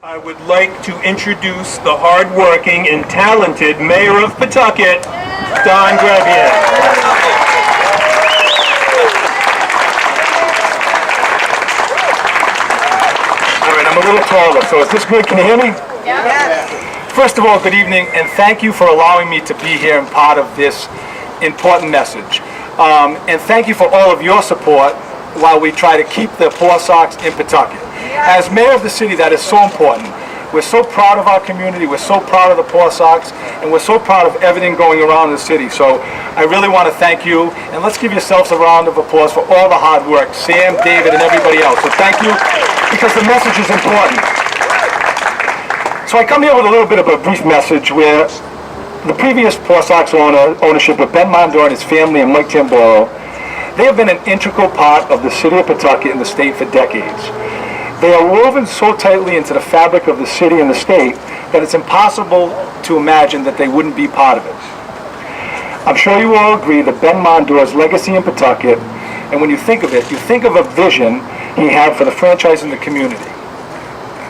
I would like to introduce the hard-working and talented mayor of Pawtucket, Don Grebien. All right, I'm a little taller, so is this good? Can you hear me? Yes. First of all, good evening, and thank you for allowing me to be here and part of this important message. And thank you for all of your support while we try to keep the PawSox in Pawtucket. As mayor of the city, that is so important. We're so proud of our community, we're so proud of the PawSox, and we're so proud of everything going around the city. So I really want to thank you, and let's give yourselves a round of applause for all the hard work, Sam, David, and everybody else. So thank you, because the message is important. So I come here with a little bit of a brief message where the previous PawSox ownership with Ben Mondor and his family and Mike Tamboro, they have been an integral part of the city of Pawtucket and the state for decades. They are woven so tightly into the fabric of the city and the state that it's impossible to imagine that they wouldn't be part of it. I'm sure you all agree that Ben Mondor's legacy in Pawtucket, and when you think of it, you think of a vision he had for the franchise in the community.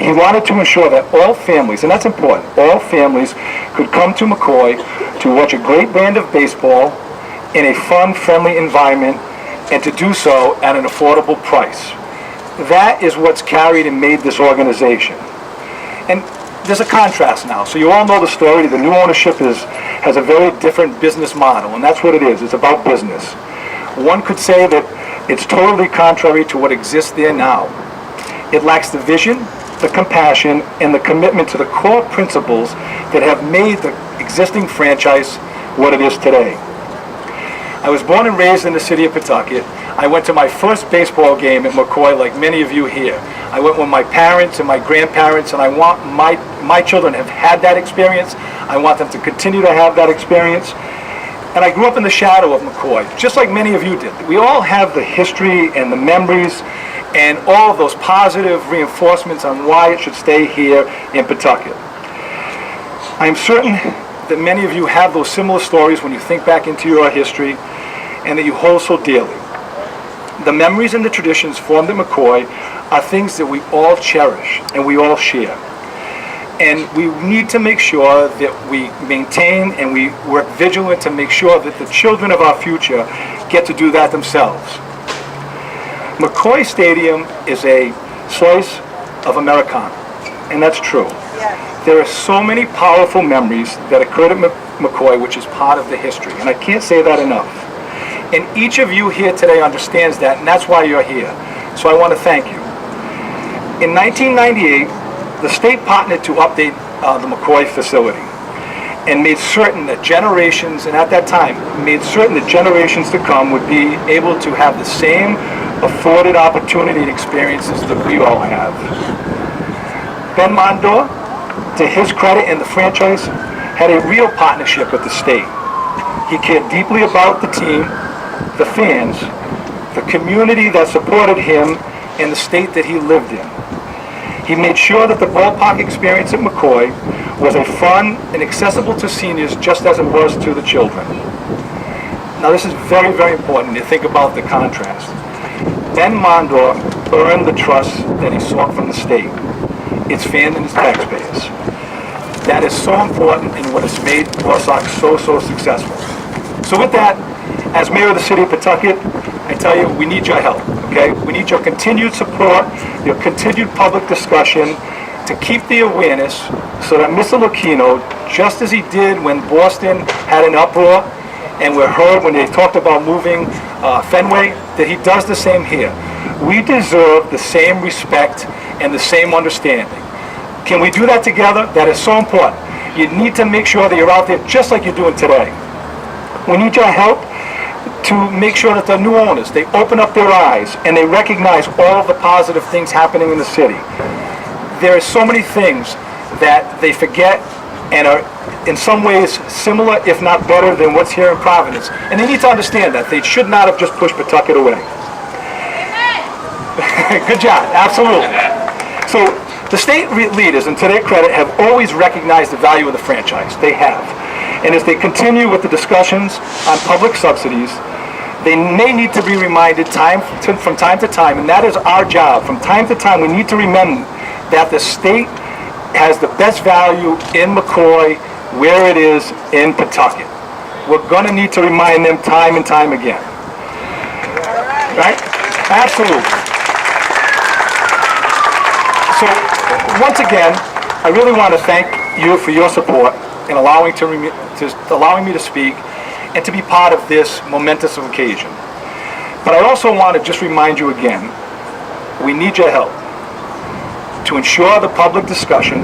He wanted to ensure that all families, and that's important, all families could come to McCoy to watch a great brand of baseball in a fun, friendly environment, and to do so at an affordable price. That is what's carried and made this organization. And there's a contrast now. So you all know the story. The new ownership has a very different business model, and that's what it is. It's about business. One could say that it's totally contrary to what exists there now. It lacks the vision, the compassion, and the commitment to the core principles that have made the existing franchise what it is today. I was born and raised in the city of Pawtucket. I went to my first baseball game at McCoy, like many of you here. I went with my parents and my grandparents, and I want my children have had that experience. I want them to continue to have that experience. And I grew up in the shadow of McCoy, just like many of you did. We all have the history and the memories and all of those positive reinforcements on why it should stay here in Pawtucket. I am certain that many of you have those similar stories when you think back into your history and that you hold so dearly. The memories and the traditions formed at McCoy are things that we all cherish and we all share. And we need to make sure that we maintain and we work vigilant to make sure that the children of our future get to do that themselves. McCoy Stadium is a slice of Americana, and that's true. Yes. There are so many powerful memories that occurred at McCoy, which is part of the history, and I can't say that enough. And each of you here today understands that, and that's why you're here. So I want to thank you. In 1998, the state partnered to update the McCoy facility and made certain that generations, and at that time, made certain that generations to come would be able to have the same afforded opportunity and experiences that we all have. Ben Mondor, to his credit and the franchise, had a real partnership with the state. He cared deeply about the team, the fans, the community that supported him, and the state that he lived in. He made sure that the ballpark experience at McCoy was a fun and accessible to seniors just as it was to the children. Now this is very, very important to think about the contrast. Ben Mondor earned the trust that he sought from the state, its fans and its taxpayers. That is so important in what has made PawSox so successful. So with that, as mayor of the city of Pawtucket, I tell you, we need your help, okay? We need your continued support, your continued public discussion to keep the awareness so that Mr. Lucchino, just as he did when Boston had an uproar and were heard when they talked about moving Fenway, that he does the same here. We deserve the same respect and the same understanding. Can we do that together? That is so important. You need to make sure that you're out there just like you're doing today. We need your help to make sure that the new owners, they open up their eyes and they recognize all of the positive things happening in the city. There are so many things that they forget and are in some ways similar, if not better, than what's here in Providence. And they need to understand that. They should not have just pushed Pawtucket away. Good job, absolutely. So the state leaders, and to their credit, have always recognized the value of the franchise. They have. And as they continue with the discussions on public subsidies, they may need to be reminded from time to time, and that is our job. From time to time, we need to remember that the state has the best value in McCoy where it is in Pawtucket. We're going to need to remind them time and time again. Right? Absolutely. So, once again, I really want to thank you for your support in allowing me to speak and to be part of this momentous occasion. But I also want to just remind you again, we need your help to ensure the public discussion.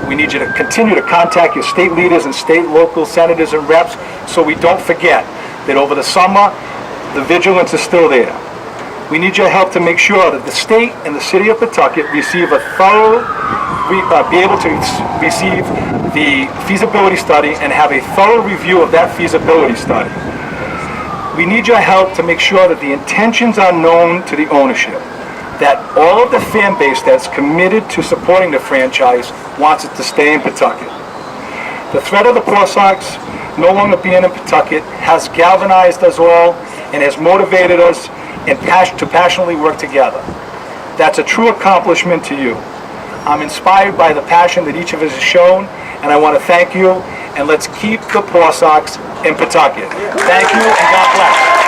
We need you to continue to contact your state leaders and state, local senators and reps so we don't forget that over the summer, the vigilance is still there. We need your help to make sure that the state and the city of Pawtucket receive a thorough, be able to receive the feasibility study and have a thorough review of that feasibility study. We need your help to make sure that the intentions are known to the ownership, that all of the fan base that's committed to supporting the franchise wants it to stay in Pawtucket. The threat of the PawSox no longer being in Pawtucket has galvanized us all and has motivated us to passionately work together. That's a true accomplishment to you. I'm inspired by the passion that each of us has shown, and I want to thank you, and let's keep the PawSox in Pawtucket. Thank you, and God bless.